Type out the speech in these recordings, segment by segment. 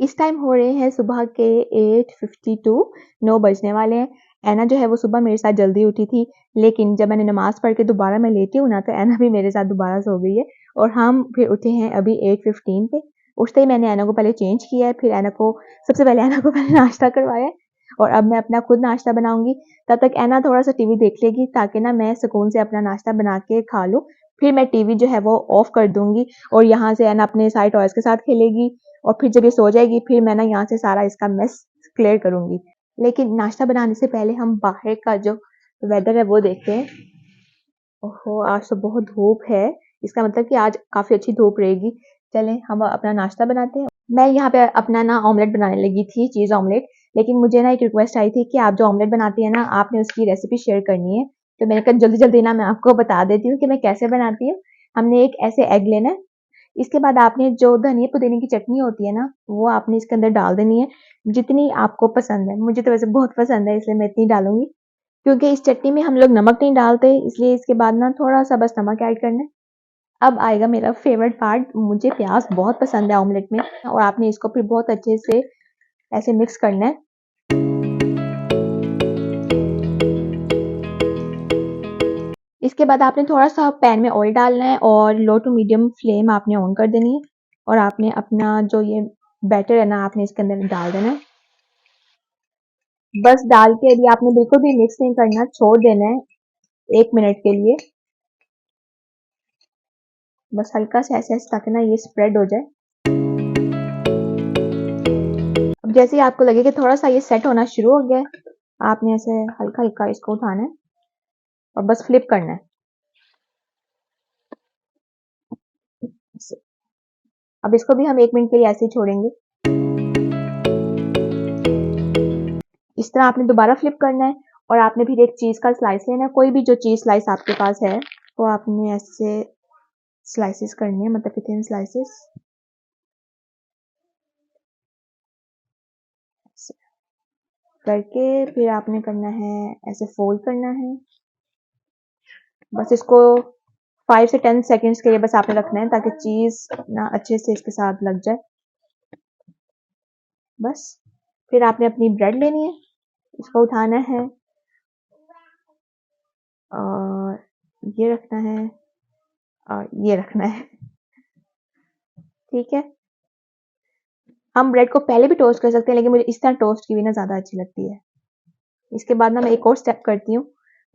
इस टाइम हो रहे हैं सुबह के 8:52, 9 बजने वाले हैं। ऐना जो है वो सुबह मेरे साथ जल्दी उठी थी, लेकिन जब मैंने नमाज़ पढ़ के दोबारा मैं लेटी हूँ ना, तो ऐना भी मेरे साथ दोबारा सो गई है और हम फिर उठे हैं अभी 8:15 पे। उठते ही मैंने ऐना को पहले चेंज किया है, फिर सबसे पहले ऐना को पहले नाश्ता करवाया है और अब मैं अपना खुद नाश्ता बनाऊँगी। तब तक ऐना थोड़ा-सा टीवी देख लेगी ताकि ना मैं सुकून से अपना नाश्ता बना के खा लूँ। फिर मैं टीवी जो है वो ऑफ कर दूँगी और यहाँ से ऐना अपने सारे टॉयज़ के साथ खेलेगी और फिर जब ये सो जाएगी फिर मैं ना यहाँ से सारा इसका मेस क्लियर करूँगी। लेकिन नाश्ता बनाने से पहले हम बाहर का जो वेदर है वो देखते हैं। ओहो! आज तो बहुत धूप है, इसका मतलब कि आज काफ़ी अच्छी धूप रहेगी। चलें हम अपना नाश्ता बनाते हैं। मैं यहाँ पे अपना ना ऑमलेट बनाने लगी थी, चीज़ ऑमलेट, लेकिन मुझे ना एक रिक्वेस्ट आई थी कि आप जो ऑमलेट बनाती हैं ना, आपने उसकी रेसिपी शेयर करनी है। तो मैंने कहा जल्दी-जल्दी ना मैं आपको बता देती हूँ कि मैं कैसे बनाती हूँ। हमने एक ऐसे एग लेना है, इसके बाद आपने जो धनिया पुदीने की चटनी होती है ना, वो आपने इसके अंदर डाल देनी है, जितनी आपको पसंद है। मुझे तो वैसे बहुत पसंद है इसलिए मैं इतनी डालूँगी। क्योंकि इस चटनी में हम लोग नमक नहीं डालते, इसलिए इसके बाद ना थोड़ा-सा बस नमक ऐड करना है। अब आएगा मेरा फेवरेट पार्ट, मुझे प्याज़ बहुत पसंद है ऑमलेट में और आपने इसको फिर बहुत अच्छे से ऐसे मिक्स करना है। इसके बाद आपने थोड़ा-सा पैन में ऑयल डालना है और लो टू मीडियम फ्लेम आपने ऑन कर देनी है और आपने अपना जो ये बैटर है ना, आपने इसके अंदर डाल देना है। बस डाल के अभी आपने बिल्कुल भी मिक्स नहीं करना, छोड़ देना है 1 मिनट के लिए। बस हल्का सा ऐसे-ऐसे ताकि ना ये स्प्रेड हो जाए। अब जैसे ही आपको लगे कि थोड़ा-सा ये सेट होना शुरू हो गया है, आपने ऐसे हल्का-हल्का इसको उठाना है और बस फ्लिप करना है। ऐसे। अब इसको भी हम 1 मिनट के लिए ऐसे ही छोड़ेंगे। इस तरह आपने दोबारा फ्लिप करना है और आपने फिर एक चीज़ का स्लाइस लेना है, कोई भी जो चीज़ स्लाइस आपके पास है, वो आपने ऐसे स्लाइसेस करनी है, मतलब कि थिन स्लाइसेस। ऐसे करके फिर आपने करना है, ऐसे फोल्ड करना है। बस इसको 5 से 10 सेकंड्स के लिए बस आपने रखना है ताकि चीज़ ना अच्छे से इसके साथ लग जाए। बस फिर आपने अपनी ब्रेड लेनी है, इसको उठाना है और ये रखना है और ये रखना है। ठीक है, हम ब्रेड को पहले भी टोस्ट कर सकते हैं, लेकिन मुझे इस तरह टोस्ट की हुई ना ज़्यादा अच्छी लगती है। इसके बाद ना मैं एक और स्टेप करती हूँ,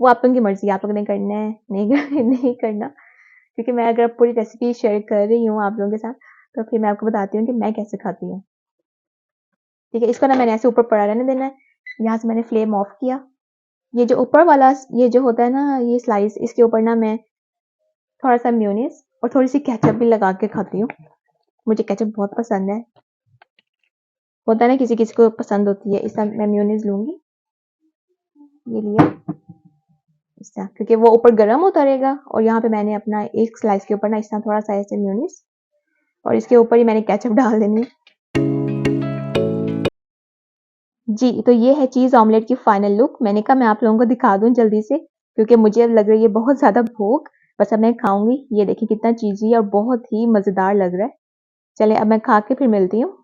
वो आप लोगों की मर्ज़ी है, आप लोगों ने करना है नहीं करना, क्योंकि मैं अगर पूरी रेसिपी शेयर कर रही हूँ आप लोगों के साथ, तो फिर मैं आपको बताती हूँ कि मैं कैसे खाती हूँ। ठीक है, इसको ना मैंने ऐसे ऊपर पड़ा रहने देना है। यहाँ से मैंने फ्लेम ऑफ किया। ये जो ऊपर वाला ये जो होता है ना, ये स्लाइस, इसके ऊपर ना मैं थोड़ा-सा मेयोनीज़ और थोड़ी-सी केचअप भी लगा के खाती हूँ। मुझे केचअप बहुत पसंद है। होता है ना किसी-किसी को पसंद होती है, इस तरह मैं मेयोनीज़ लूँगी। ये लिया, इस तरह, क्योंकि वो ऊपर गरम होता रहेगा और यहाँ पे मैंने अपना एक स्लाइस के ऊपर ना इस तरह थोड़ा-सा ऐसे मेयोनीज़ और इसके ऊपर ही मैंने केचअप डाल देनी है। जी, तो ये है चीज़ ऑमलेट की फाइनल लुक। मैंने कहा मैं आप लोगों को दिखा दूँ जल्दी से, क्योंकि मुझे अब लग रही है बहुत ज़्यादा भूख। बस अब मैं खाऊँगी। ये देखिए कितना चीज़ी और बहुत ही मज़ेदार लग रहा है। चलें अब मैं खा के फिर मिलती हूँ।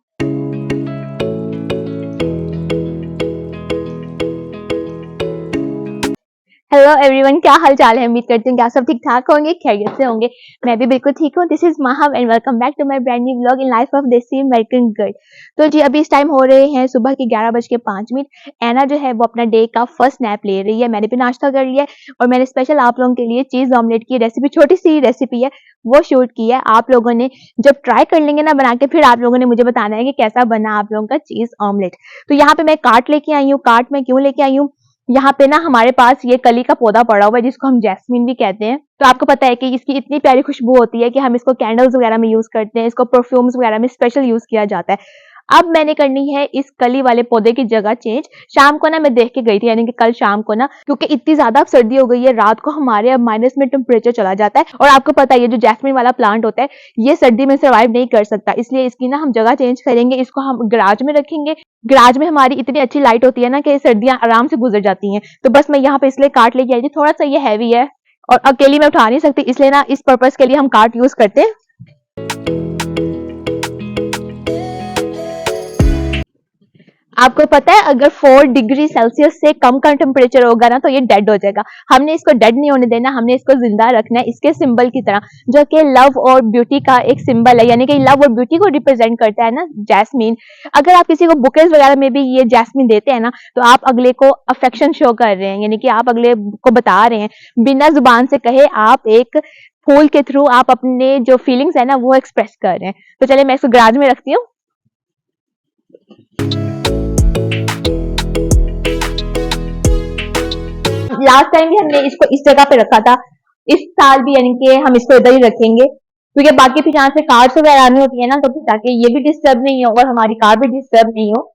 हेलो एवरीवन, क्या हाल चाल है? उम्मीद करती हूँ कि आप सब ठीक ठाक होंगे, खैरियत से होंगे। मैं भी बिल्कुल ठीक हूँ। This is Mahav and welcome back to my brand new vlog in life of desi American girl. तो जी अभी इस टाइम हो रहे हैं सुबह के 11:05। ऐना जो है वो अपना डे का फर्स्ट नैप ले रही है। मैंने भी नाश्ता कर लिया है और मैंने स्पेशल आप लोगों के लिए चीज ऑमलेट की रेसिपी, छोटी सी रेसिपी है, वो शूट की है। आप लोगों ने जब ट्राई कर लेंगे ना बना के, फिर आप लोगों ने मुझे बताना है कि कैसा बना आप लोगों का चीज ऑमलेट। तो यहाँ पे मैं कार्ट लेके आई हूँ। कार्ट में क्यों लेके आई हूँ? यहाँ पे ना हमारे पास ये कली का पौधा पड़ा हुआ है जिसको हम जैस्मीन भी कहते हैं। तो आपको पता है कि इसकी इतनी प्यारी खुशबू होती है कि हम इसको कैंडल्स वगैरह में यूज करते हैं, इसको परफ्यूम्स वगैरह में स्पेशल यूज किया जाता है। अब मैंने करनी है इस कली वाले पौधे की जगह चेंज। शाम को ना मैं देख के गई थी, यानी कि कल शाम को ना, क्योंकि इतनी ज्यादा सर्दी हो गई है, रात को हमारे अब माइनस में टेम्परेचर चला जाता है और आपको पता है ये जो जैस्मिन वाला प्लांट होता है ये सर्दी में सर्वाइव नहीं कर सकता, इसलिए इसकी ना हम जगह चेंज करेंगे। इसको हम गराज में रखेंगे। गराज में हमारी इतनी अच्छी लाइट होती है ना कि सर्दियां आराम से गुजर जाती हैं। तो बस मैं यहाँ पे इसलिए कार्ट लेके आई थी। थोड़ा सा ये हैवी है और अकेली मैं उठा नहीं सकती, इसलिए ना इस पर्पज के लिए हम कार्ट यूज करते हैं। आपको पता है अगर 4 डिग्री सेल्सियस से कम का टेम्परेचर होगा ना तो ये डेड हो जाएगा। हमने इसको डेड नहीं होने देना, हमने इसको जिंदा रखना है इसके सिंबल की तरह, जो कि लव और ब्यूटी का एक सिंबल है, यानी कि लव और ब्यूटी को रिप्रेजेंट करता है ना जैस्मीन। अगर आप किसी को बुकेज वगैरह में भी ये जैस्मीन देते हैं ना तो आप अगले को अफेक्शन शो कर रहे हैं, यानी कि आप अगले को बता रहे हैं बिना जुबान से कहे, आप एक फूल के थ्रू आप अपने जो फीलिंग्स है ना वो एक्सप्रेस कर रहे हैं। तो चलिए मैं इसको गराज में रखती हूँ। लास्ट टाइम भी हमने इसको इस जगह पे रखा था, इस साल भी यानी कि हम इसको इधर ही रखेंगे, क्योंकि बाकी फिर यहाँ से कार्स वगैरह आनी होती है ना, तो ताकि ये भी डिस्टर्ब नहीं हो और हमारी कार भी डिस्टर्ब नहीं हो।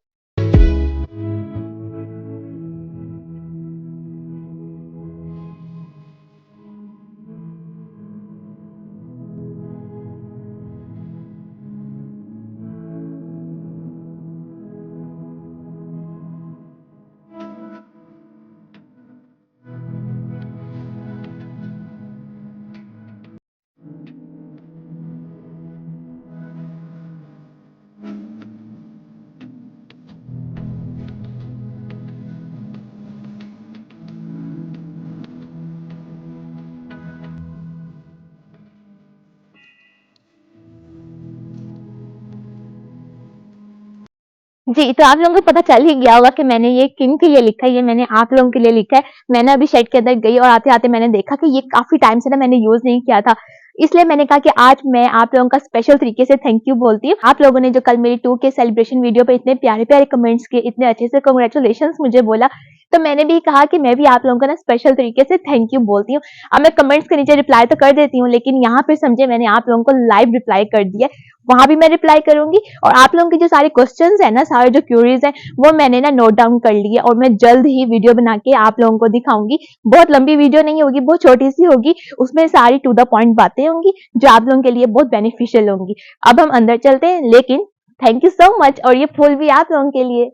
जी, तो आप लोगों को पता चल ही गया होगा कि मैंने ये किन के लिए लिखा है, ये मैंने आप लोगों के लिए लिखा है। मैंने अभी शेड के अंदर गई और आते-आते मैंने देखा कि ये काफ़ी टाइम से ना मैंने यूज़ नहीं किया था। इसलिए मैंने कहा कि आज मैं आप लोगों का स्पेशल तरीके से थैंक यू बोलती हूँ। आप लोगों ने जो कल मेरी 2K सेलिब्रेशन वीडियो पे इतने प्यारे-प्यारे कमेंट्स किए, इतने अच्छे से कांग्रेचुलेशंस मुझे बोला, तो मैंने भी कहा कि मैं भी आप लोगों का ना स्पेशल तरीके से थैंक यू बोलती हूँ। अब मैं कमेंट्स के नीचे रिप्लाई तो कर देती हूँ, लेकिन यहाँ पे समझे मैंने आप लोगों को लाइव रिप्लाई कर दिया है, वहां भी मैं रिप्लाई करूंगी। और आप लोगों के जो सारे क्वेश्चंस है ना, सारे जो क्यूरीज है, वो मैंने ना नोट डाउन कर लिए और मैं जल्द ही वीडियो बना के आप लोगों को दिखाऊंगी। बहुत लंबी वीडियो नहीं होगी, बहुत छोटी सी होगी, उसमें सारी टू द पॉइंट बातें होंगी जो आप लोगों के लिए बहुत बेनिफिशियल होंगी। अब हम अंदर चलते हैं, लेकिन थैंक यू सो मच, और ये फूल भी आप लोगों के लिए।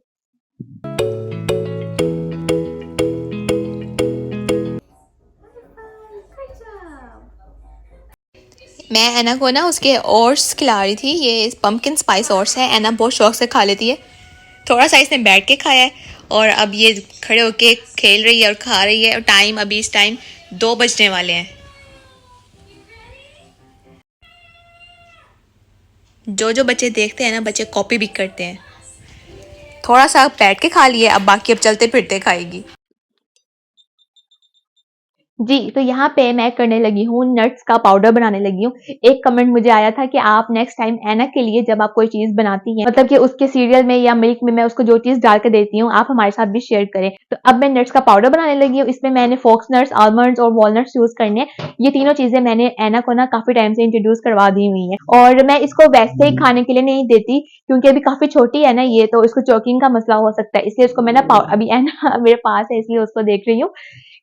मैं एना को ना उसके ओट्स खिला रही थी, ये पम्पकिन स्पाइस ओट्स है, एना बहुत शौक से खा लेती है। थोड़ा सा इसने बैठ के खाया है और अब ये खड़े होके खेल रही है और खा रही है। और टाइम अभी इस टाइम 2 बजने वाले हैं। जो जो बच्चे देखते हैं ना, बच्चे कॉपी भी करते हैं। थोड़ा सा बैठ के खा लिए, अब बाकी अब चलते फिरते खाएगी। जी, तो यहाँ पे मैं करने लगी हूँ नट्स का पाउडर बनाने लगी हूँ। एक कमेंट मुझे आया था कि आप नेक्स्ट टाइम एना के लिए जब आप कोई चीज़ बनाती हैं, मतलब कि उसके सीरियल में या मिल्क में मैं उसको जो चीज़ डाल के देती हूँ, आप हमारे साथ भी शेयर करें। तो अब मैं नट्स का पाउडर बनाने लगी हूँ। इसमें मैंने फोक्स नट्स, आलमंड्स और वॉलनट्स यूज़ करने हैं। ये तीनों चीज़ें मैंने एना को ना काफ़ी टाइम से इंट्रोड्यूस करवा दी हुई हैं, और मैं इसको वैसे ही खाने के लिए नहीं देती, क्योंकि अभी काफ़ी छोटी है ना ये, तो इसको चोकिंग का मसला हो सकता है, इसलिए उसको मैं ना अभी एना मेरे पास है इसलिए उसको देख रही हूँ।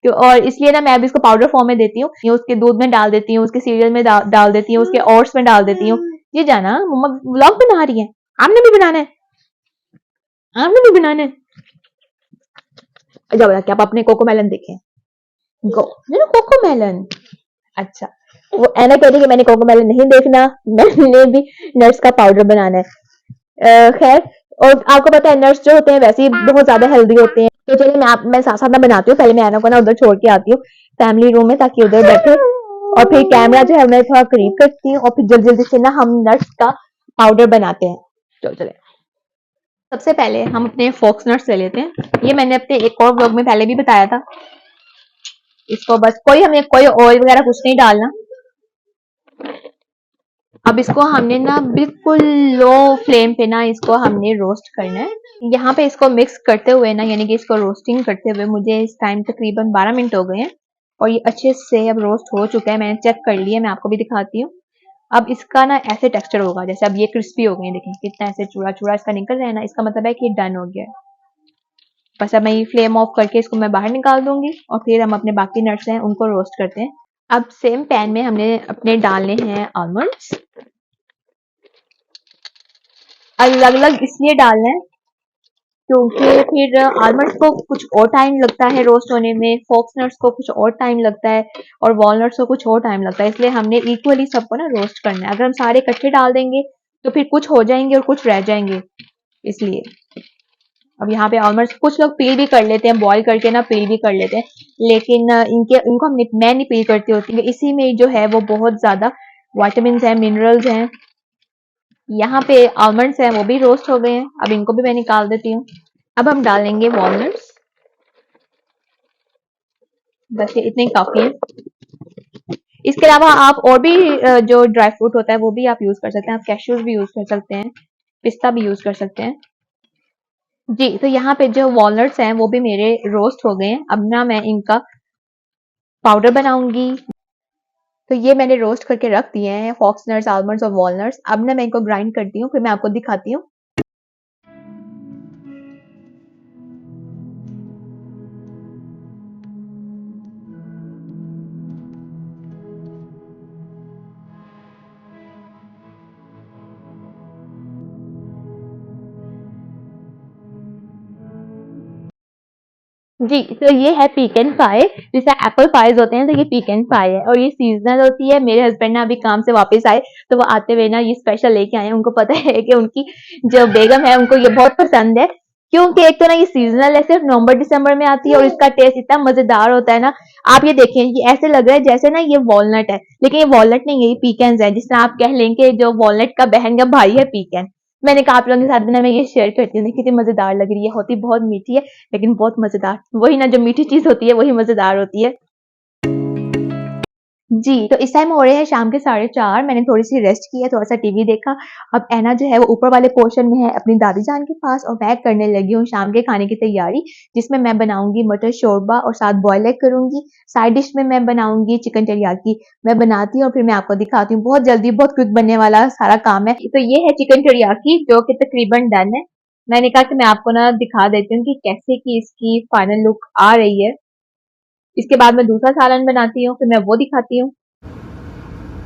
और इसलिए ना मैं अभी इसको पाउडर फॉर्म में देती हूँ, उसके दूध में डाल देती हूँ, उसके सीरियल में डाल देती हूँ, उसके ओट्स में डाल देती हूँ। ये जाना मम्मा व्लॉग बना रही है, आपने भी बनाना है, आपने भी बनाना है। जाओ क्या आप अपने कोको मेलन देखें, गो कोको मेलन। अच्छा, वो एना कह रही है कि मैंने कोको मेलन नहीं देखना, मैंने भी नट्स का पाउडर बनाना है। खैर, और आपको पता है नट्स जो होते हैं वैसे ही बहुत ज्यादा हेल्दी होते हैं। तो चलिए मैं साथ साथ में बनाती हूँ। पहले मैं एना को ना उधर छोड़ के आती हूँ फैमिली रूम में, ताकि उधर बैठे, और फिर कैमरा जो है मैं थोड़ा करीब करती हूँ, और फिर जल्दी जल्दी से ना हम नट्स का पाउडर बनाते हैं। चलो चले, सबसे पहले हम अपने फोक्स नट्स ले लेते हैं। ये मैंने अपने एक और व्लॉग में पहले भी बताया था। इसको बस हमें कोई ऑयल वगैरह कुछ नहीं डालना। अब इसको हमने ना बिल्कुल लो फ्लेम पे ना इसको हमने रोस्ट करना है। यहाँ पे इसको मिक्स करते हुए ना, यानी कि इसको रोस्टिंग करते हुए मुझे इस टाइम तकरीबन 12 मिनट हो गए हैं, और ये अच्छे से अब रोस्ट हो चुका है। मैंने चेक कर लिया, मैं आपको भी दिखाती हूँ। अब इसका ना ऐसे टेक्सचर होगा, जैसे अब ये क्रिस्पी हो गए हैं, देखें कितना ऐसे चूड़ा चूड़ा इसका निकल रहा है ना, इसका मतलब है कि डन हो गया है। बस अब मैं ये फ्लेम ऑफ करके इसको मैं बाहर निकाल दूंगी, और फिर हम अपने बाकी नट्स हैं उनको रोस्ट करते हैं। अब सेम पैन में हमने अपने डालने हैं आलमंड्स। अलग अलग इसलिए डालना है क्योंकि फिर आलमंड्स को कुछ और टाइम लगता है रोस्ट होने में, फोक्स नट्स को कुछ और टाइम लगता है, और वॉलनट्स को कुछ और टाइम लगता है, इसलिए हमने इक्वली सबको ना रोस्ट करना है। अगर हम सारे इकट्ठे डाल देंगे तो फिर कुछ हो जाएंगे और कुछ रह जाएंगे, इसलिए। अब यहाँ पे आलमंड्स कुछ लोग पील भी कर लेते हैं, बॉईल करके ना पील भी कर लेते हैं, लेकिन इनको मैं नहीं पील करती होती, इसी में जो है वो बहुत ज्यादा विटामिन है, मिनरल्स हैं। यहाँ पे आलमंड्स हैं, वो भी रोस्ट हो गए हैं, अब इनको भी मैं निकाल देती हूँ। अब हम डालेंगे वॉलनट्स, बस ये इतने काफी है। इसके अलावा आप और भी जो ड्राई फ्रूट होता है वो भी आप यूज कर सकते हैं, आप कैश्यूज भी यूज कर सकते हैं, पिस्ता भी यूज कर सकते हैं। जी, तो यहाँ पे जो वॉलनट्स हैं वो भी मेरे रोस्ट हो गए हैं। अब ना मैं इनका पाउडर बनाऊंगी। तो ये मैंने रोस्ट करके रख दिए हैं, फॉक्स नट्स, आलमंड्स और वॉलनट्स। अब ना मैं इनको ग्राइंड करती हूँ, फिर मैं आपको दिखाती हूँ। जी, तो ये है पीकन पाई, जिसे एप्पल पाइज होते हैं, तो ये पीकन पाई है और ये सीजनल होती है। मेरे हस्बैंड ना अभी काम से वापस आए, तो वो आते हुए ना ये स्पेशल लेके आए हैं। उनको पता है कि उनकी जो बेगम है उनको ये बहुत पसंद है, क्योंकि एक तो ना ये सीजनल है, सिर्फ नवंबर दिसंबर में आती है और इसका टेस्ट इतना मजेदार होता है ना। आप ये देखें, ये ऐसे लग रहा है जैसे ना ये वॉलनट है, लेकिन ये वॉलनट नहीं है, ये पीकन्स है। जिस तरह आप कह लें कि जो वॉलनट का बहन का भाई है पीकन। मैंने कहा आप लोगों के साथ भी ना मैं ये शेयर करती हूँ, कितनी मजेदार लग रही है, होती बहुत मीठी है लेकिन बहुत मजेदार। वही ना, जो मीठी चीज होती है वही मजेदार होती है। जी, तो इस टाइम हो रहे हैं शाम के 4:30। मैंने थोड़ी सी रेस्ट की है, थोड़ा सा टीवी देखा। अब ऐना जो है वो ऊपर वाले पोर्शन में है अपनी दादी जान के पास, और मैं करने लगी हूँ शाम के खाने की तैयारी, जिसमें मैं बनाऊंगी मटर शोरबा और साथ बॉयल एग करूंगी। साइड डिश में मैं बनाऊंगी चिकन टेरियाकी। मैं बनाती हूँ और फिर मैं आपको दिखाती हूँ, बहुत जल्दी बहुत क्विक बनने वाला सारा काम है। तो ये है चिकन टेरियाकी जो कि तकरीबन डन है। मैंने कहा कि मैं आपको ना दिखा देती हूँ कि कैसे की इसकी फाइनल लुक आ रही है। इसके बाद मैं दूसरा सालन बनाती हूँ, फिर मैं वो दिखाती हूँ।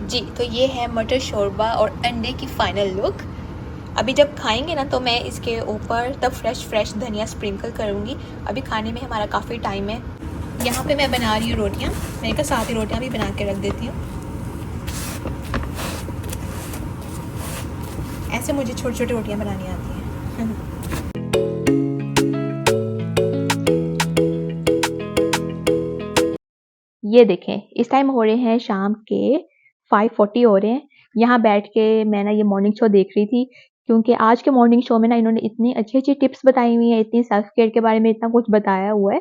जी, तो ये है मटर शोरबा और अंडे की फाइनल लुक। अभी जब खाएंगे ना तो मैं इसके ऊपर तब फ्रेश धनिया स्प्रिंकल करूँगी। अभी खाने में हमारा काफ़ी टाइम है। यहाँ पे मैं बना रही हूँ रोटियाँ, मैंने कहा साथ ही रोटियाँ भी बना के रख देती हूँ। ऐसे मुझे छोटी छोटी रोटियाँ बनानी आती हैं। ये देखें, इस टाइम हो रहे हैं शाम के 5:40 हो रहे हैं। यहाँ बैठ के मैं ना ये मॉर्निंग शो देख रही थी, क्योंकि आज के मॉर्निंग शो में ना इन्होंने इतनी अच्छी-अच्छी टिप्स बताई हुई हैं, इतनी सेल्फ केयर के बारे में इतना कुछ बताया हुआ है।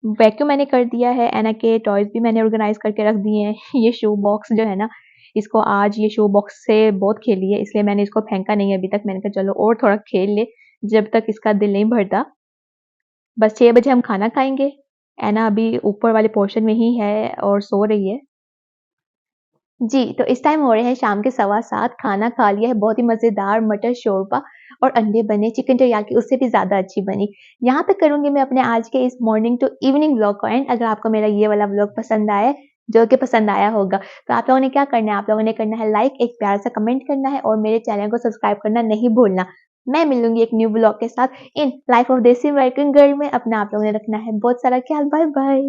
वैक्यूम मैंने कर दिया है, एना के टॉयज़ भी मैंने ऑर्गेनाइज़ करके रख दिए हैं। ये शू बॉक्स जो है ना, इसको आज ये शू बॉक्स से बहुत खेली है, इसलिए मैंने इसको फेंका नहीं है अभी तक। मैंने कहा चलो और थोड़ा खेल ले, जब तक इसका दिल नहीं भरता। बस 6 बजे हम खाना खाएँगे। एना अभी ऊपर वाले पोर्शन में ही है और सो रही है। जी, तो इस टाइम हो रहे हैं शाम के 7:15। खाना खा लिया है, बहुत ही मज़ेदार मटर शोरबा और अंडे बने, चिकन टेरियाकी उससे भी ज़्यादा अच्छी बनी। यहाँ तक करूँगी मैं अपने आज के इस मॉर्निंग टू इवनिंग व्लॉग को एंड। अगर आपको मेरा ये वाला व्लॉग पसंद आया है, जो कि पसंद आया होगा, तो आप लोगों ने क्या करना है, आप लोगों ने करना है लाइक, एक प्यारा सा कमेंट करना है और मेरे चैनल को सब्सक्राइब करना नहीं भूलना। मैं मिलूँगी एक न्यू व्लॉग के साथ इन life of desi American girl में। अपना आप लोगों ने रखना है बहुत सारा ख्याल। Bye bye.